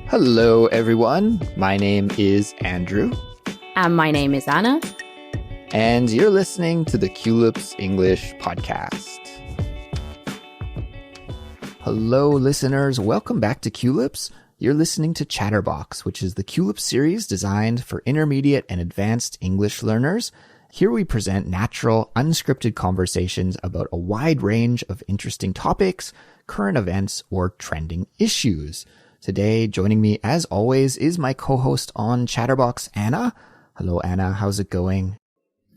Hello, everyone. My name is Andrew. And my name is Anna. And you're listening to the Culips English podcast. Hello, listeners. Welcome back to Culips. You're listening to Chatterbox, which is the Culips series designed for intermediate and advanced English learners. Here we present natural, unscripted conversations about a wide range of interesting topics, current events, or trending issues. Today, joining me as always is my co-host on Chatterbox, Anna. Hello, Anna. How's it going?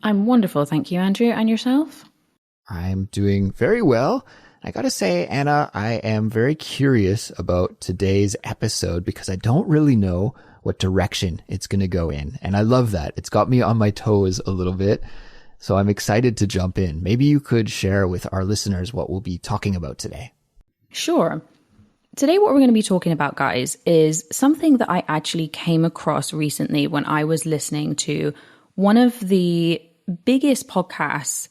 I'm wonderful, thank you, Andrew. And yourself? I'm doing very well. I gotta say, Anna, I am very curious about today's episode because I don't really know what direction it's gonna go in. And I love that. It's got me on my toes a little bit. So I'm excited to jump in. Maybe you could share with our listeners what we'll be talking about today. Sure. Today, what we're going to be talking about, guys, is something that I actually came across recently when I was listening to one of the biggest podcasts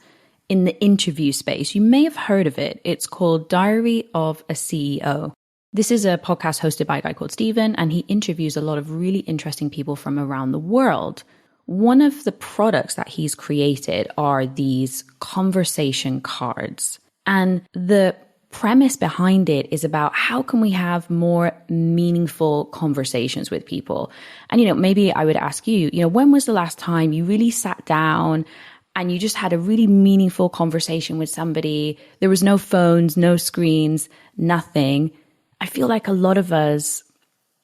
in the interview space. You may have heard of it. It's called Diary of a CEO. This is a podcast hosted by a guy called Steven, and he interviews a lot of really interesting people from around the world. One of the products that he's created are these conversation cards. And the premise behind it is about how can we have more meaningful conversations with people? And, maybe I would ask you, when was the last time you really sat down and you just had a really meaningful conversation with somebody? There was no phones, no screens, nothing. I feel like a lot of us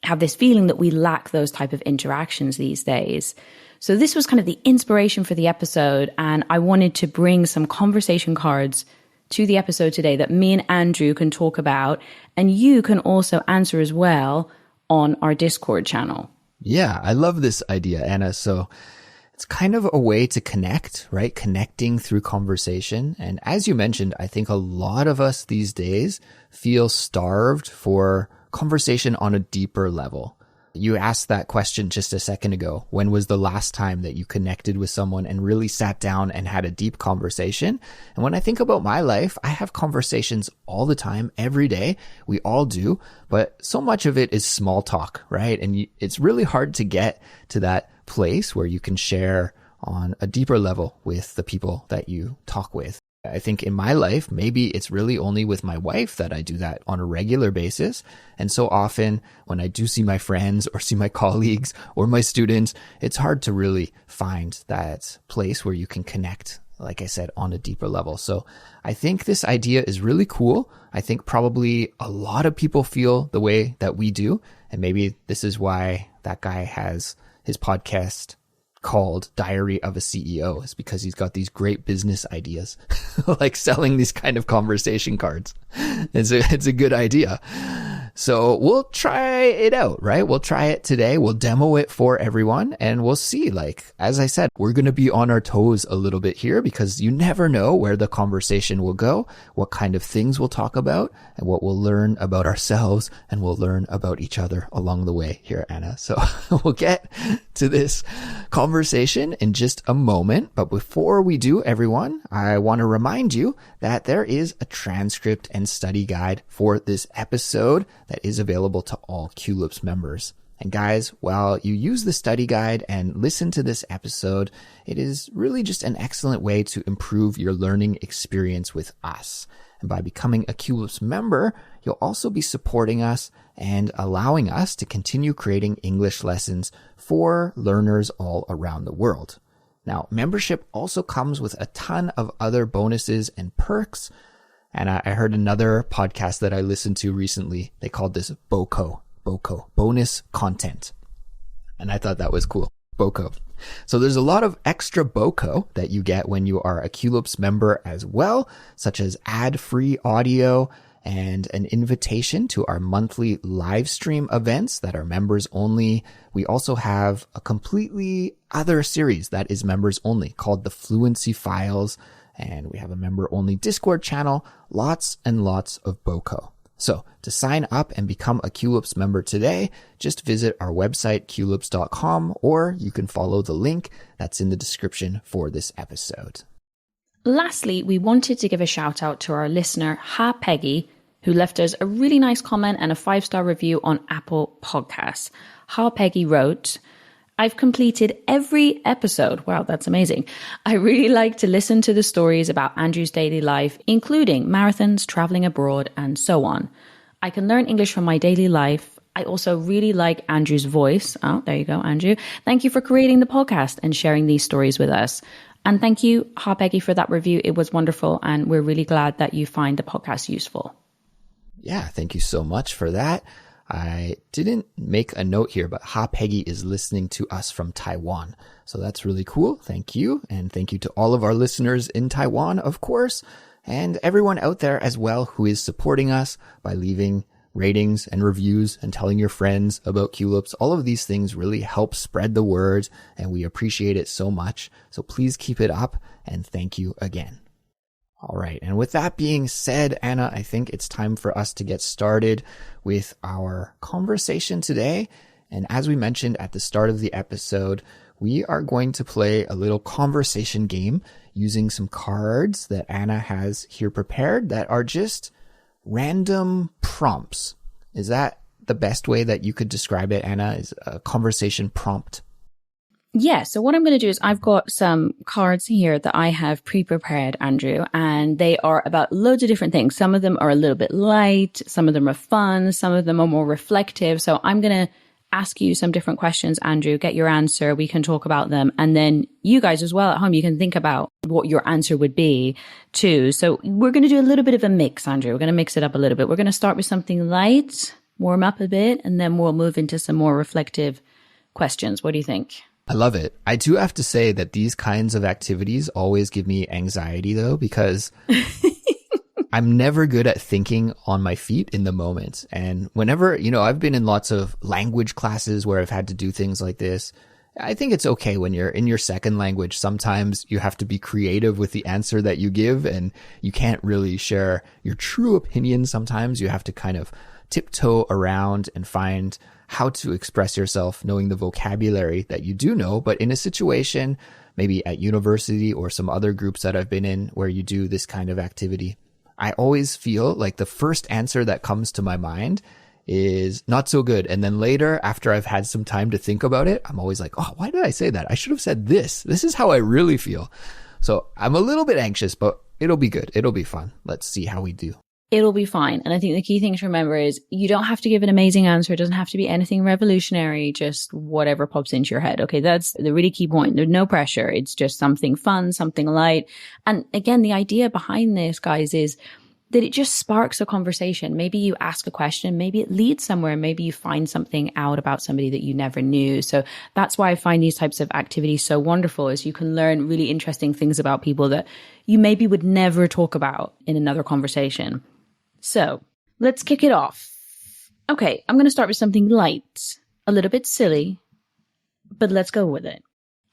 have this feeling that we lack those type of interactions these days. So this was kind of the inspiration for the episode. And I wanted to bring some conversation cards to the episode today that me and Andrew can talk about. And you can also answer as well on our Discord channel. Yeah, I love this idea, Anna. So it's kind of a way to connect, right? Connecting through conversation. And as you mentioned, I think a lot of us these days feel starved for conversation on a deeper level. You asked that question just a second ago. When was the last time that you connected with someone and really sat down and had a deep conversation? And when I think about my life, I have conversations all the time, every day. We all do, but so much of it is small talk, right? And it's really hard to get to that place where you can share on a deeper level with the people that you talk with. I think in my life, maybe it's really only with my wife that I do that on a regular basis. And so often when I do see my friends or see my colleagues or my students, it's hard to really find that place where you can connect, like I said, on a deeper level. So I think this idea is really cool. I think probably a lot of people feel the way that we do. And maybe this is why that guy has his podcast called Diary of a CEO, is because he's got these great business ideas, like selling these kind of conversation cards. It's a good idea. So we'll try it out, right? We'll try it today. We'll demo it for everyone and we'll see. Like, as I said, we're going to be on our toes a little bit here because you never know where the conversation will go, what kind of things we'll talk about, and what we'll learn about ourselves and we'll learn about each other along the way here, Anna. So we'll get to this conversation in just a moment. But before we do, everyone, I want to remind you that there is a transcript and study guide for this episode that is available to all Culips members. And guys, while you use the study guide and listen to this episode, it is really just an excellent way to improve your learning experience with us. And by becoming a Culips member, you'll also be supporting us and allowing us to continue creating English lessons for learners all around the world. Now, membership also comes with a ton of other bonuses and perks. And I heard another podcast that I listened to recently. They called this BOCO, bonus content. And I thought that was cool. BOCO. So there's a lot of extra BOCO that you get when you are a Culips member as well, such as ad-free audio and an invitation to our monthly live stream events that are members only. We also have a completely other series that is members only called the Fluency Files. And we have a member-only Discord channel, lots and lots of BOCO. So to sign up and become a Culips member today, just visit our website, culips.com, or you can follow the link that's in the description for this episode. Lastly, we wanted to give a shout out to our listener, Ha Peggy, who left us a really nice comment and a 5-star review on Apple Podcasts. Peggy wrote, I've completed every episode. Wow, that's amazing. I really like to listen to the stories about Andrew's daily life, including marathons, traveling abroad, and so on. I can learn English from my daily life. I also really like Andrew's voice. Oh, there you go, Andrew. Thank you for creating the podcast and sharing these stories with us. And thank you, Peggy, for that review. It was wonderful, and we're really glad that you find the podcast useful. Yeah, thank you so much for that. I didn't make a note here, but Peggy is listening to us from Taiwan. So that's really cool. Thank you. And thank you to all of our listeners in Taiwan, of course, and everyone out there as well who is supporting us by leaving ratings and reviews and telling your friends about Culips. All of these things really help spread the word, and we appreciate it so much. So please keep it up, and thank you again. All right. And with that being said, Anna, I think it's time for us to get started with our conversation today. And as we mentioned at the start of the episode, we are going to play a little conversation game using some cards that Anna has here prepared that are just random prompts. Is that the best way that you could describe it, Anna? Is a conversation prompt? Yeah, so what I'm going to do is I've got some cards here that I have pre-prepared, Andrew, and they are about loads of different things. Some of them are a little bit light, some of them are fun, some of them are more reflective. So I'm going to ask you some different questions, Andrew, get your answer, we can talk about them. And then you guys as well at home, you can think about what your answer would be too. So we're going to do a little bit of a mix, Andrew. We're going to mix it up a little bit. We're going to start with something light, warm up a bit, and then we'll move into some more reflective questions. What do you think? I love it. I do have to say that these kinds of activities always give me anxiety though, because I'm never good at thinking on my feet in the moment. And whenever, I've been in lots of language classes where I've had to do things like this. I think it's okay when you're in your second language. Sometimes you have to be creative with the answer that you give, and you can't really share your true opinion. Sometimes you have to kind of tiptoe around and find how to express yourself, knowing the vocabulary that you do know. But in a situation, maybe at university or some other groups that I've been in where you do this kind of activity, I always feel like the first answer that comes to my mind is not so good. And then later, after I've had some time to think about it, I'm always like, oh, why did I say that? I should have said this. This is how I really feel. So I'm a little bit anxious, but it'll be good. It'll be fun. Let's see how we do. It'll be fine. And I think the key thing to remember is you don't have to give an amazing answer. It doesn't have to be anything revolutionary, just whatever pops into your head. Okay, that's the really key point. There's no pressure. It's just something fun, something light. And again, the idea behind this, guys, is that it just sparks a conversation. Maybe you ask a question, maybe it leads somewhere, maybe you find something out about somebody that you never knew. So that's why I find these types of activities so wonderful, is you can learn really interesting things about people that you maybe would never talk about in another conversation. So let's kick it off. Okay, I'm going to start with something light, a little bit silly, but let's go with it.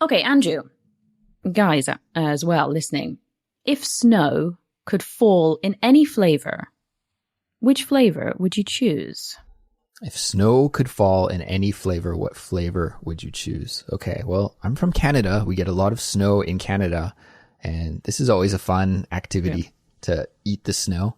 Okay, Andrew, guys as well listening, if snow could fall in any flavor, which flavor would you choose? If snow could fall in any flavor, what flavor would you choose? Okay, well, I'm from Canada. We get a lot of snow in Canada, and this is always a fun activity to eat the snow.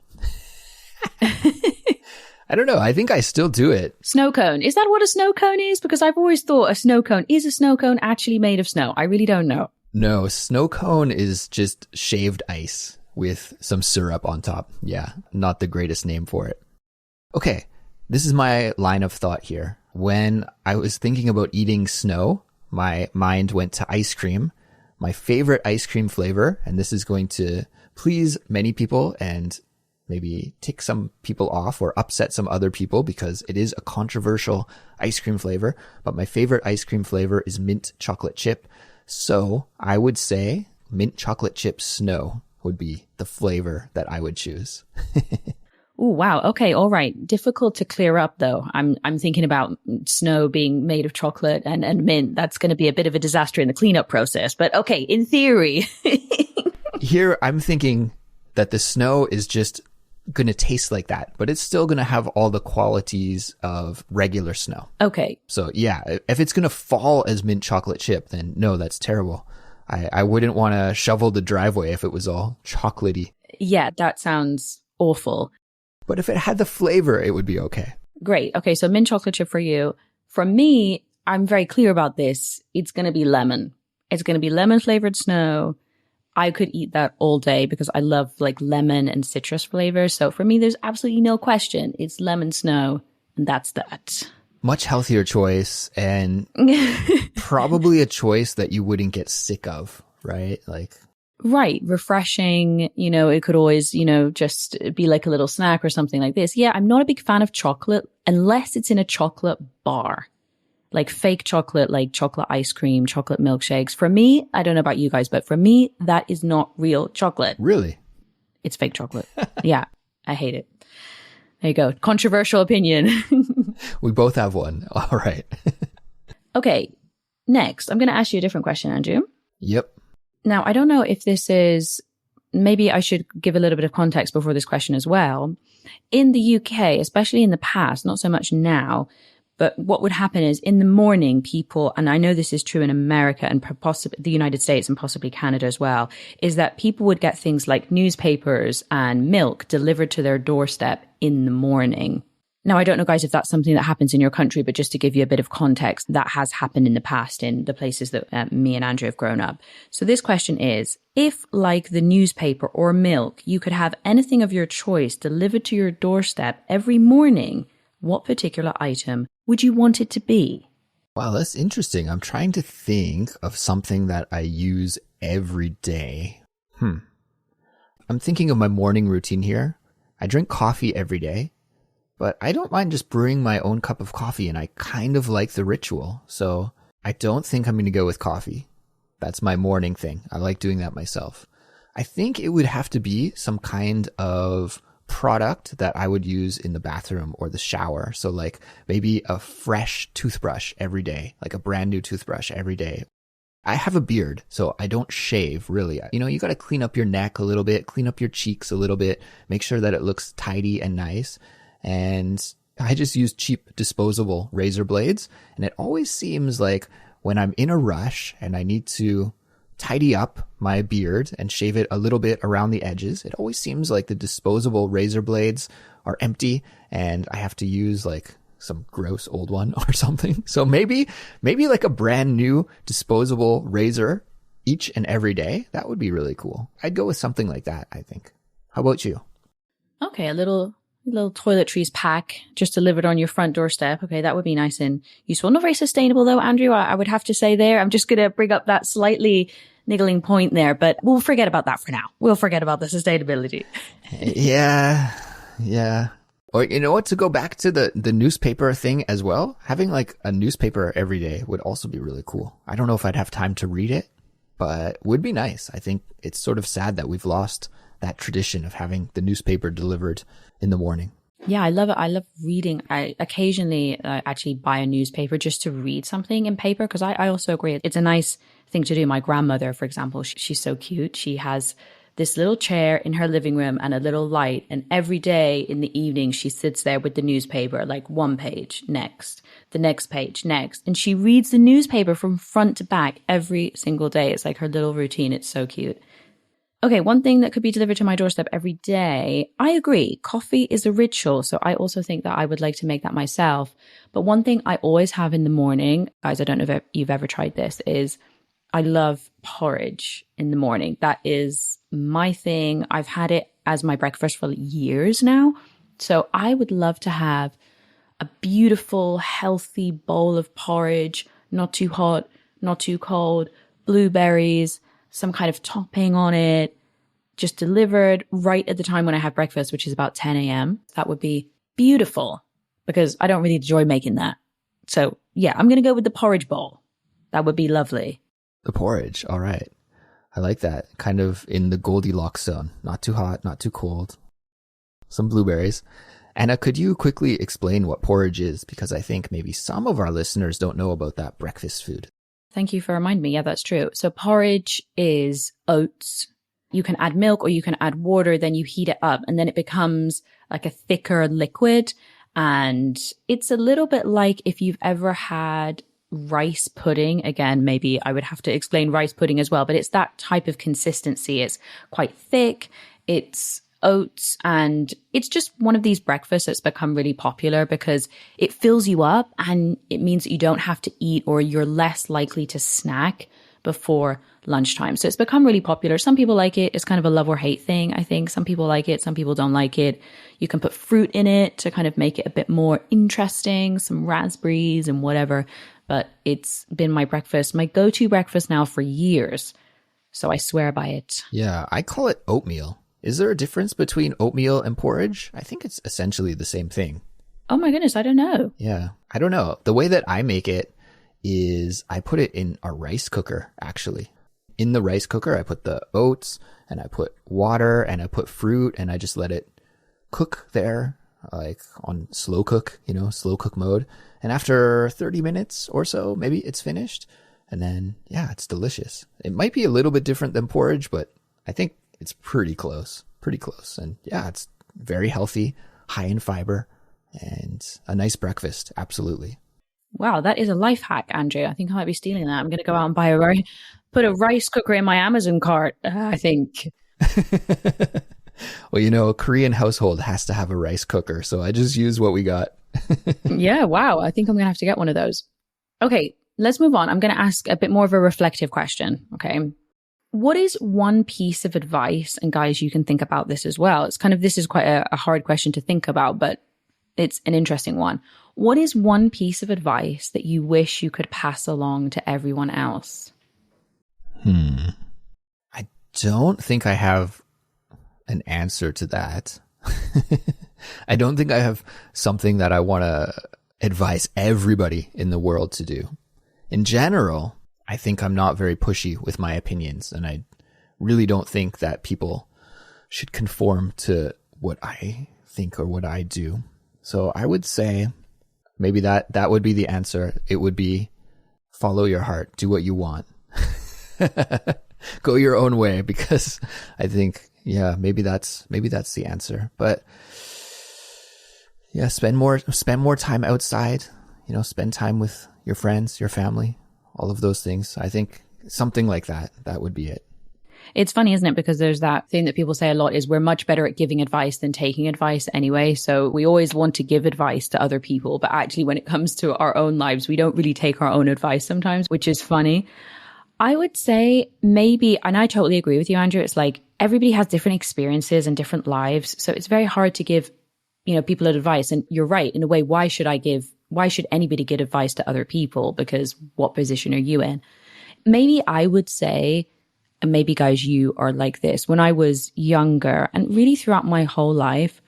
I don't know. I think I still do it. Snow cone. Is that what a snow cone is? Because I've always thought a snow cone. Is a snow cone actually made of snow? I really don't know. No, snow cone is just shaved ice with some syrup on top. Yeah, not the greatest name for it. Okay, this is my line of thought here. When I was thinking about eating snow, my mind went to ice cream. My favorite ice cream flavor, and this is going to please many people and maybe tick some people off or upset some other people because it is a controversial ice cream flavor, but my favorite ice cream flavor is mint chocolate chip. So I would say mint chocolate chip snow would be the flavor that I would choose. Oh, wow. Okay. All right. Difficult to clear up though. I'm thinking about snow being made of chocolate and mint. That's going to be a bit of a disaster in the cleanup process, but okay. In theory. Here, I'm thinking that the snow is just going to taste like that, but it's still going to have all the qualities of regular snow. Okay. So yeah, if it's going to fall as mint chocolate chip, then no, that's terrible. I wouldn't want to shovel the driveway if it was all chocolatey. Yeah, that sounds awful. But if it had the flavor, it would be okay. Great. Okay, so mint chocolate chip for you. For me, I'm very clear about this. It's going to be lemon. It's going to be lemon flavored snow. I could eat that all day because I love like lemon and citrus flavors. So for me, there's absolutely no question. It's lemon snow, and that's that. Much healthier choice, and probably a choice that you wouldn't get sick of, right? Right. Refreshing. It could always, just be like a little snack or something like this. Yeah, I'm not a big fan of chocolate unless it's in a chocolate bar. Like fake chocolate, like chocolate ice cream, chocolate milkshakes. For me, I don't know about you guys, but for me, that is not real chocolate. Really? It's fake chocolate. Yeah, I hate it. There you go. Controversial opinion. We both have one. All right. Okay. Next, I'm going to ask you a different question, Andrew. Yep. Now, I don't know if this is, maybe I should give a little bit of context before this question as well. In the UK, especially in the past, not so much now, but what would happen is in the morning, people, and I know this is true in America and possibly the United States and possibly Canada as well, is that people would get things like newspapers and milk delivered to their doorstep in the morning. Now, I don't know, guys, if that's something that happens in your country, but just to give you a bit of context, that has happened in the past in the places that me and Andrew have grown up. So this question is, if like the newspaper or milk, you could have anything of your choice delivered to your doorstep every morning, what particular item would you want it to be? Wow, that's interesting. I'm trying to think of something that I use every day. I'm thinking of my morning routine here. I drink coffee every day, but I don't mind just brewing my own cup of coffee, and I kind of like the ritual. So I don't think I'm going to go with coffee. That's my morning thing. I like doing that myself. I think it would have to be some kind of product that I would use in the bathroom or the shower. So like maybe a fresh toothbrush every day, like a brand new toothbrush every day. I have a beard, so I don't shave really. You got to clean up your neck a little bit, clean up your cheeks a little bit, make sure that it looks tidy and nice. And I just use cheap disposable razor blades. And it always seems like when I'm in a rush and I need to tidy up my beard and shave it a little bit around the edges, it always seems like the disposable razor blades are empty and I have to use like some gross old one or something. So maybe like a brand new disposable razor each and every day. That would be really cool. I'd go with something like that, I think. How about you? Okay, a little toiletries pack just delivered on your front doorstep. Okay, that would be nice and useful. Not very sustainable though, Andrew, I would have to say there. I'm just going to bring up that slightly niggling point there, but we'll forget about that for now. We'll forget about the sustainability. Yeah. Or you know what, to go back to the newspaper thing as well, having like a newspaper every day would also be really cool. I don't know if I'd have time to read it, but would be nice. I think it's sort of sad that we've lost that tradition of having the newspaper delivered in the morning. Yeah, I love it. I love reading. I occasionally actually buy a newspaper just to read something in paper because I also agree. It's a nice thing to do. My grandmother, for example, she's so cute. She has this little chair in her living room and a little light. And every day in the evening, she sits there with the newspaper, like one page, next, the next page, next. And she reads the newspaper from front to back every single day. It's like her little routine. It's so cute. Okay, one thing that could be delivered to my doorstep every day. I agree. Coffee is a ritual. So I also think that I would like to make that myself. But one thing I always have in the morning, guys, I don't know if you've ever tried this, is I love porridge in the morning. That is my thing. I've had it as my breakfast for years now. So I would love to have a beautiful, healthy bowl of porridge, not too hot, not too cold, blueberries, some kind of topping on it, just delivered right at the time when I have breakfast, which is about 10 a.m. That would be beautiful because I don't really enjoy making that. So yeah, I'm going to go with the porridge bowl. That would be lovely. The porridge. All right. I like that. Kind of in the Goldilocks zone. Not too hot, not too cold. Some blueberries. Anna, could you quickly explain what porridge is? Because I think maybe some of our listeners don't know about that breakfast food. Thank you for reminding me. Yeah, that's true. So porridge is oats. You can add milk or you can add water, then you heat it up and then it becomes like a thicker liquid. And it's a little bit like if you've ever had rice pudding. Again, maybe I would have to explain rice pudding as well, but it's that type of consistency. It's quite thick. It's oats, and it's just one of these breakfasts that's become really popular because it fills you up and it means that you don't have to eat, or you're less likely to snack before lunchtime. So it's become really popular. Some people like it. It's kind of a love or hate thing, I think. Some people like it. Some people don't like it. You can put fruit in it to kind of make it a bit more interesting, some raspberries and whatever. But it's been my breakfast, my go-to breakfast now for years. So I swear by it. Yeah, I call it oatmeal. Is there a difference between oatmeal and porridge? I think it's essentially the same thing. Oh my goodness, I don't know. Yeah, I don't know. The way that I make it is I put it in a rice cooker, actually. In the rice cooker, I put the oats and I put water and I put fruit and I just let it cook there, like on slow cook, slow cook mode. And after 30 minutes or so, maybe it's finished. And then, yeah, it's delicious. It might be a little bit different than porridge, but I think it's pretty close. And yeah, it's very healthy, high in fiber, and a nice breakfast. Absolutely. Wow, that is a life hack, Andrew. I think I might be stealing that. I'm going to go out and put a rice cooker in my Amazon cart, I think. Well, a Korean household has to have a rice cooker, so I just use what we got. Yeah, wow. I think I'm going to have to get one of those. Okay, let's move on. I'm going to ask a bit more of a reflective question, okay? What is one piece of advice, and guys, you can think about this as well. This is quite a hard question to think about, but it's an interesting one. What is one piece of advice that you wish you could pass along to everyone else? I don't think I have an answer to that. I don't think I have something that I want to advise everybody in the world to do. In general, I think I'm not very pushy with my opinions, and I really don't think that people should conform to what I think or what I do. So I would say maybe that would be the answer. It would be follow your heart, do what you want. Go your own way, because I think, yeah, maybe that's the answer. But yeah, spend more time outside, spend time with your friends, your family, all of those things. I think something like that would be it. It's funny, isn't it? Because there's that thing that people say a lot is we're much better at giving advice than taking advice anyway. So we always want to give advice to other people. But actually, when it comes to our own lives, we don't really take our own advice sometimes, which is funny. I would say maybe, and I totally agree with you, Andrew, it's like everybody has different experiences and different lives. So it's very hard to give, people advice. And you're right. In a way, why should anybody give advice to other people? Because what position are you in? Maybe I would say, and maybe guys, you are like this. When I was younger and really throughout my whole life,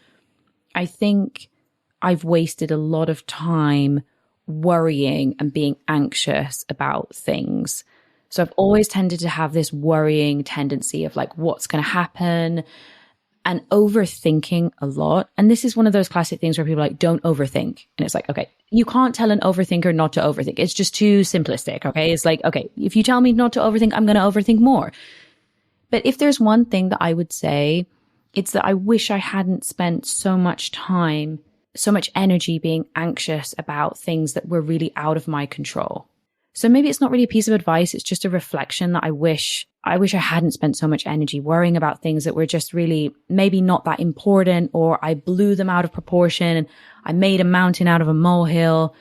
I think I've wasted a lot of time worrying and being anxious about things. So I've always tended to have this worrying tendency of like, what's going to happen, and overthinking a lot. And this is one of those classic things where people are like, don't overthink. And it's like, okay, you can't tell an overthinker not to overthink. It's just too simplistic. Okay. It's like, okay, if you tell me not to overthink, I'm going to overthink more. But if there's one thing that I would say, it's that I wish I hadn't spent so much time, so much energy being anxious about things that were really out of my control. So maybe it's not really a piece of advice. It's just a reflection that I wish I hadn't spent so much energy worrying about things that were just really maybe not that important, or I blew them out of proportion and I made a mountain out of a molehill.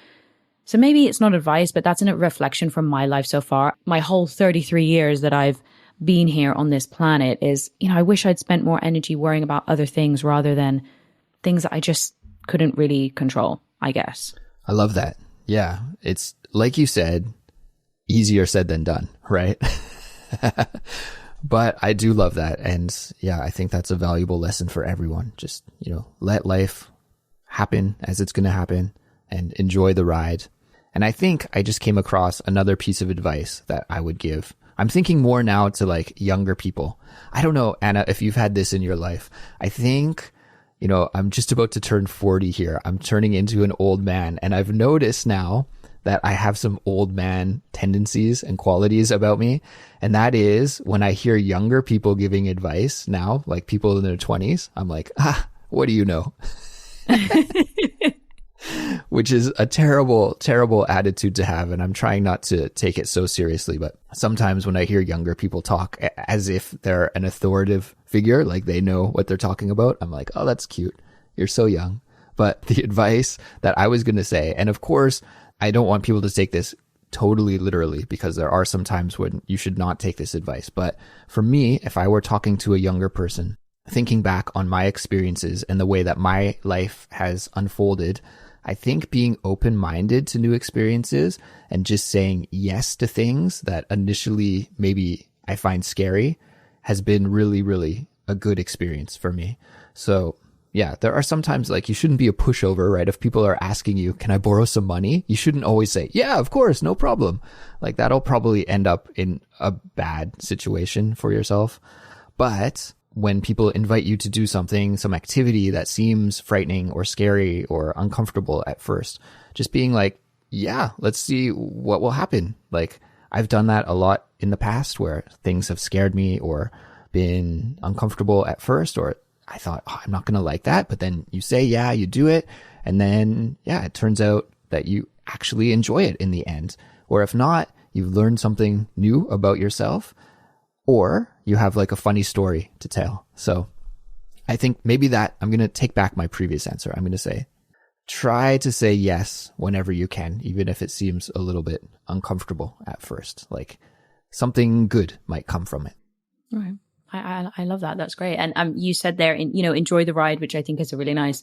So maybe it's not advice, but that's a reflection from my life so far. My whole 33 years that I've been here on this planet is, I wish I'd spent more energy worrying about other things rather than things that I just couldn't really control, I guess. I love that. Yeah. It's like you said, easier said than done, right? But I do love that. And yeah, I think that's a valuable lesson for everyone. Just, let life happen as it's going to happen and enjoy the ride. And I think I just came across another piece of advice that I would give. I'm thinking more now to like younger people. I don't know, Anna, if you've had this in your life. I think, I'm just about to turn 40 here. I'm turning into an old man. And I've noticed now that I have some old man tendencies and qualities about me. And that is when I hear younger people giving advice now, like people in their 20s, I'm like, what do you know? which is a terrible, terrible attitude to have. And I'm trying not to take it so seriously. But sometimes when I hear younger people talk as if they're an authoritative figure, like they know what they're talking about, I'm like, oh, that's cute. You're so young. But the advice that I was going to say, and of course, I don't want people to take this totally literally, because there are some times when you should not take this advice. But for me, if I were talking to a younger person, thinking back on my experiences and the way that my life has unfolded, I think being open-minded to new experiences and just saying yes to things that initially maybe I find scary has been really, really a good experience for me. So yeah, there are sometimes like you shouldn't be a pushover, right? If people are asking you, can I borrow some money? You shouldn't always say, yeah, of course, no problem. Like that'll probably end up in a bad situation for yourself. But when people invite you to do something, some activity that seems frightening or scary or uncomfortable at first, just being like, yeah, let's see what will happen. Like I've done that a lot in the past where things have scared me or been uncomfortable at first, or I thought, oh, I'm not going to like that. But then you say, yeah, you do it. And then, yeah, it turns out that you actually enjoy it in the end. Or if not, you've learned something new about yourself, or you have like a funny story to tell. So I think maybe that I'm going to take back my previous answer. I'm going to say, try to say yes whenever you can, even if it seems a little bit uncomfortable at first. Like something good might come from it. Right. I love that. That's great. And you said there, enjoy the ride, which I think is a really nice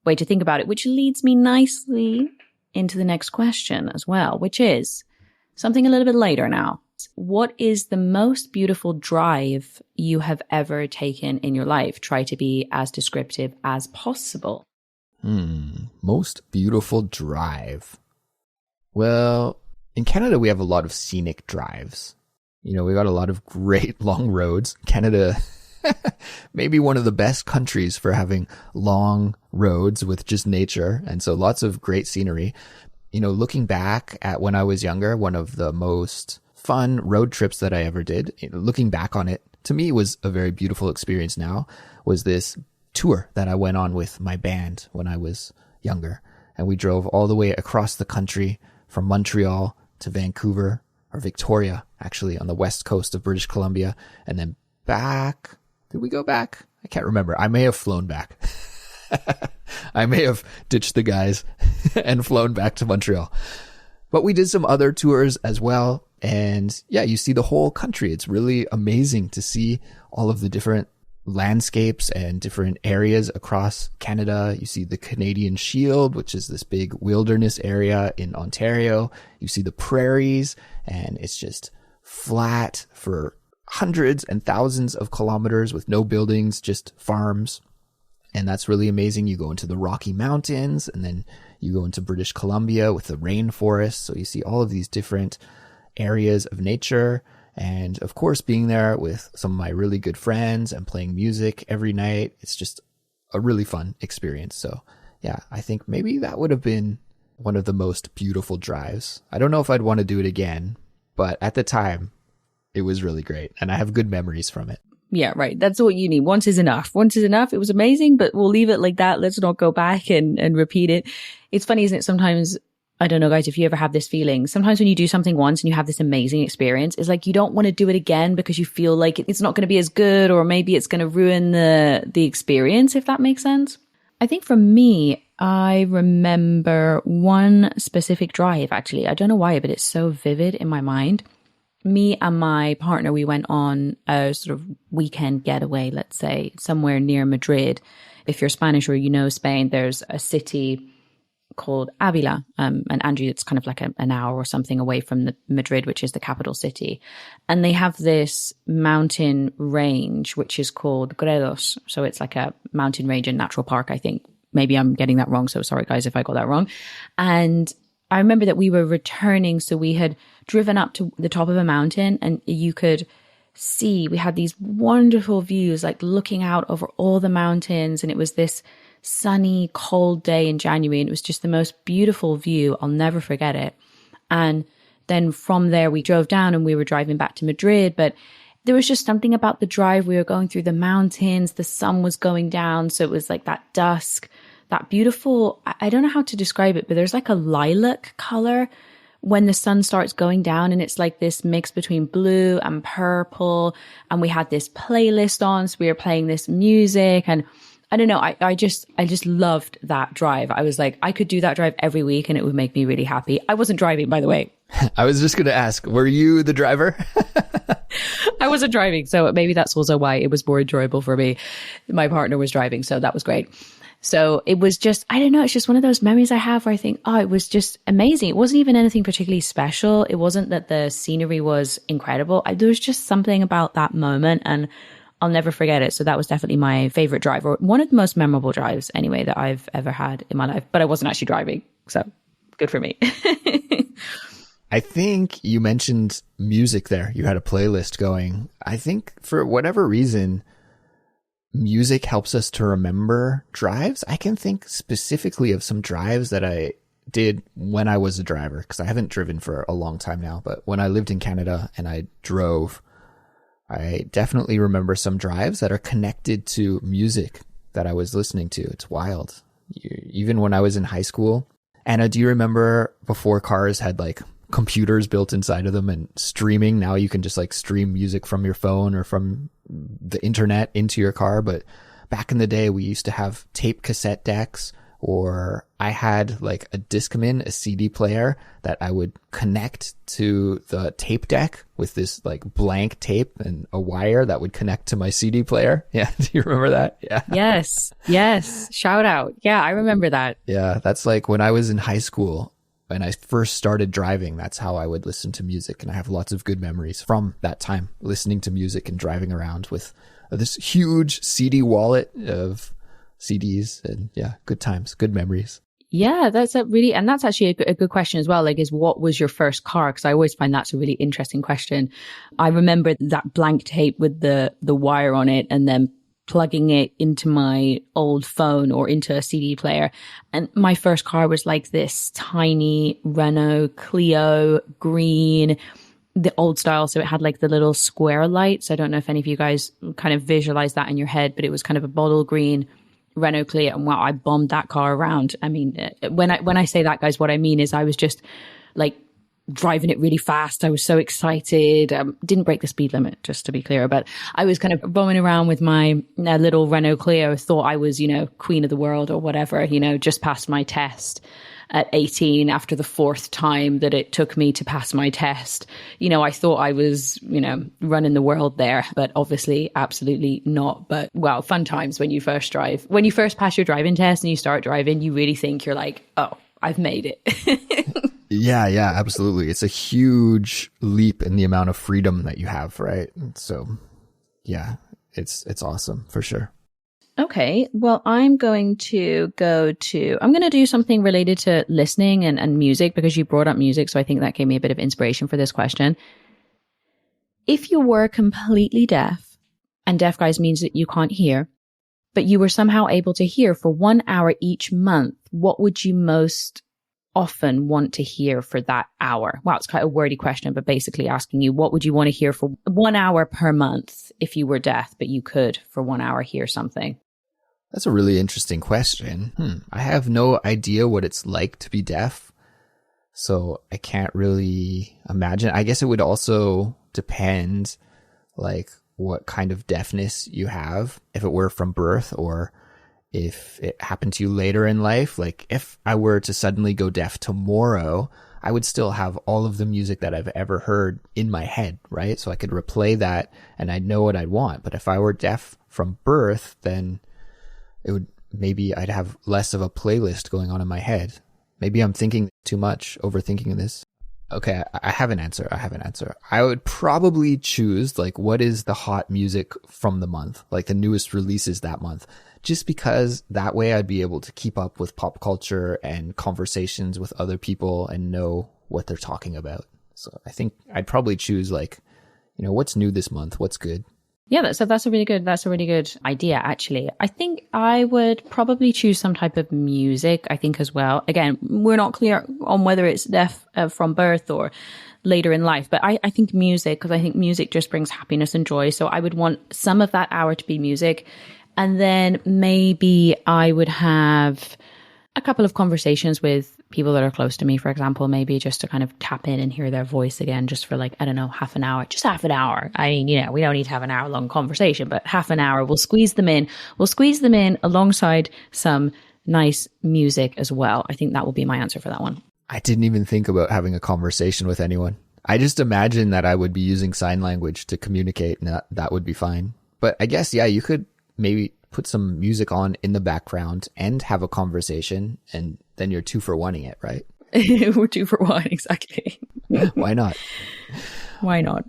way to think about it, which leads me nicely into the next question as well, which is something a little bit later now. What is the most beautiful drive you have ever taken in your life? Try to be as descriptive as possible. Most beautiful drive. Well, in Canada, we have a lot of scenic drives. We got a lot of great long roads. Canada, maybe one of the best countries for having long roads with just nature. And so lots of great scenery. Looking back at when I was younger, one of the most fun road trips that I ever did, looking back on it, to me was a very beautiful experience now, was this tour that I went on with my band when I was younger. And we drove all the way across the country from Montreal to Vancouver, or Victoria, actually, on the west coast of British Columbia, and then back. Did we go back? I can't remember. I may have flown back. I may have ditched the guys and flown back to Montreal. But we did some other tours as well. And yeah, you see the whole country. It's really amazing to see all of the different landscapes and different areas across Canada. You see the Canadian Shield, which is this big wilderness area in Ontario. You see the prairies, and it's just flat for hundreds and thousands of kilometers with no buildings, just farms. And that's really amazing. You go into the Rocky Mountains, and then you go into British Columbia with the rainforest. So you see all of these different areas of nature. And of course, being there with some of my really good friends and playing music every night, it's just a really fun experience. So yeah, I think maybe that would have been one of the most beautiful drives. I don't know if I'd want to do it again, but at the time, it was really great. And I have good memories from it. Yeah, right. That's what you need. Once is enough. Once is enough. It was amazing, but we'll leave it like that. Let's not go back and repeat it. It's funny, isn't it? Sometimes, I don't know, guys, if you ever have this feeling, sometimes when you do something once and you have this amazing experience, it's like you don't want to do it again because you feel like it's not going to be as good, or maybe it's going to ruin the experience, if that makes sense. I think for me, I remember one specific drive, actually. I don't know why, but it's so vivid in my mind. Me and my partner, we went on a sort of weekend getaway, let's say, somewhere near Madrid. If you're Spanish or you know Spain, there's a city called Avila. And Andrew, it's kind of like an hour or something away from Madrid, which is the capital city. And they have this mountain range, which is called Gredos. So it's like a mountain range and natural park, I think. Maybe I'm getting that wrong. So sorry, guys, if I got that wrong. And I remember that we were returning. So we had driven up to the top of a mountain, and you could see, we had these wonderful views, like looking out over all the mountains. And it was this sunny, cold day in January. And it was just the most beautiful view. I'll never forget it. And then from there, we drove down and we were driving back to Madrid. But there was just something about the drive. We were going through the mountains. The sun was going down. So it was like that dusk. that beautiful, I don't know how to describe it, but there's like a lilac color when the sun starts going down, and it's like this mix between blue and purple. And we had this playlist on, so we were playing this music, and I don't know, I just loved that drive. I was like, I could do that drive every week and it would make me really happy. I wasn't driving, by the way. I was just going to ask, were you the driver? I wasn't driving, so maybe that's also why it was more enjoyable for me. My partner was driving, so that was great. So it was just, I don't know, it's just one of those memories I have where I think, oh, it was just amazing. It wasn't even anything particularly special. It wasn't that the scenery was incredible. There was just something about that moment, and I'll never forget it. So that was definitely my favorite drive, or one of the most memorable drives anyway that I've ever had in my life. But I wasn't actually driving, so good for me. I think you mentioned music there. You had a playlist going. I think for whatever reason, music helps us to remember drives. I can think specifically of some drives that I did when I was a driver, because I haven't driven for a long time now. But when I lived in Canada and I drove, I definitely remember some drives that are connected to music that I was listening to. It's wild. Even when I was in high school. Anna, do you remember before cars had like computers built inside of them and streaming? Now you can just like stream music from your phone or from the internet into your car. But back in the day, we used to have tape cassette decks, or I had like a Discman, a CD player that I would connect to the tape deck with this like blank tape and a wire that would connect to my CD player. Yeah. Do you remember that? Yeah. Yes. Shout out. Yeah, I remember that. Yeah. That's like when I was in high school. When I first started driving, that's how I would listen to music. And I have lots of good memories from that time, listening to music and driving around with this huge CD wallet of CDs. And yeah, good times, good memories. Yeah, that's actually a good question as well. Like, is what was your first car? Because I always find that's a really interesting question. I remember that blank tape with the wire on it, and then plugging it into my old phone or into a CD player. And my first car was like this tiny Renault Clio green, the old style. So it had like the little square lights. I don't know if any of you guys kind of visualize that in your head, but it was kind of a bottle green Renault Clio. And wow, I bombed that car around. I mean, when I say that, guys, what I mean is I was just like driving it really fast. I was so excited. Didn't break the speed limit, just to be clear, but I was kind of bumming around with my little Renault Clio. Thought I was, queen of the world or whatever, just passed my test at 18 after the fourth time that it took me to pass my test. I thought I was, running the world there, but obviously absolutely not. But well, fun times when you first drive. When you first pass your driving test and you start driving, you really think you're like, oh, I've made it. Yeah, absolutely. It's a huge leap in the amount of freedom that you have, right? So yeah, it's awesome for sure. Okay, well, I'm going to do something related to listening and music, because you brought up music. So I think that gave me a bit of inspiration for this question. If you were completely deaf, and deaf, guys, means that you can't hear, but you were somehow able to hear for 1 hour each month, what would you most often want to hear for that hour? Wow, it's quite a wordy question, but basically asking you, what would you want to hear for 1 hour per month if you were deaf, but you could for 1 hour hear something? That's a really interesting question. I have no idea what it's like to be deaf, so I can't really imagine. I guess it would also depend like what kind of deafness you have, if it were from birth or if it happened to you later in life. Like if I were to suddenly go deaf tomorrow, I would still have all of the music that I've ever heard in my head, right? So I could replay that and I'd know what I'd want. But if I were deaf from birth, then maybe I'd have less of a playlist going on in my head. Maybe I'm thinking too much, overthinking this. Okay, I have an answer. I would probably choose like, what is the hot music from the month? Like the newest releases that month. Just because that way I'd be able to keep up with pop culture and conversations with other people and know what they're talking about. So I think I'd probably choose like, what's new this month? What's good? Yeah, that's a really good idea, actually. I think I would probably choose some type of music, I think, as well. Again, we're not clear on whether it's deaf from birth or later in life, but I think music, because I think music just brings happiness and joy. So I would want some of that hour to be music. And then maybe I would have a couple of conversations with people that are close to me, for example, maybe just to kind of tap in and hear their voice again, just for like, I don't know, half an hour, just half an hour. I mean, you know, we don't need to have an hour long conversation, but half an hour, we'll squeeze them in. We'll squeeze them in alongside some nice music as well. I think that will be my answer for that one. I didn't even think about having a conversation with anyone. I just imagine that I would be using sign language to communicate, and that would be fine. But I guess, yeah, you could maybe put some music on in the background and have a conversation, and then you're 2-for-1ing it, right? We're 2-for-1, exactly. Why not? Why not?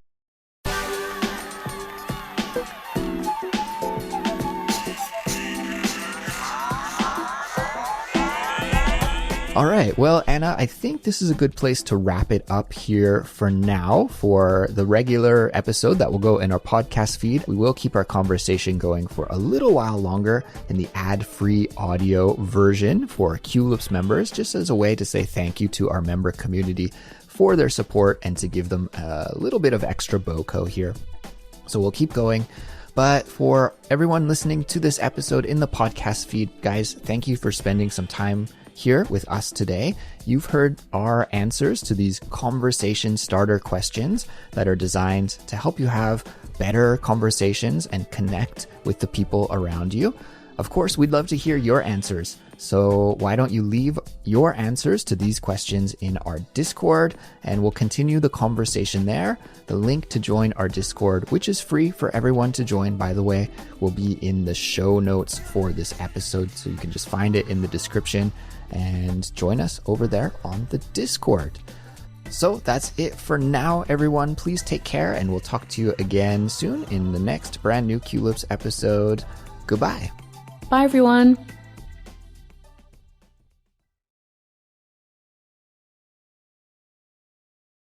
All right. Well, Anna, I think this is a good place to wrap it up here for now for the regular episode that will go in our podcast feed. We will keep our conversation going for a little while longer in the ad-free audio version for Culips members, just as a way to say thank you to our member community for their support and to give them a little bit of extra BOCO here. So we'll keep going. But for everyone listening to this episode in the podcast feed, guys, thank you for spending some time here with us today. You've heard our answers to these conversation starter questions that are designed to help you have better conversations and connect with the people around you. Of course, we'd love to hear your answers. So why don't you leave your answers to these questions in our Discord, and we'll continue the conversation there. The link to join our Discord, which is free for everyone to join, by the way, will be in the show notes for this episode. So you can just find it in the description and join us over there on the Discord. So that's it for now, everyone. Please take care, and we'll talk to you again soon in the next brand new Culips episode. Goodbye. Bye, everyone.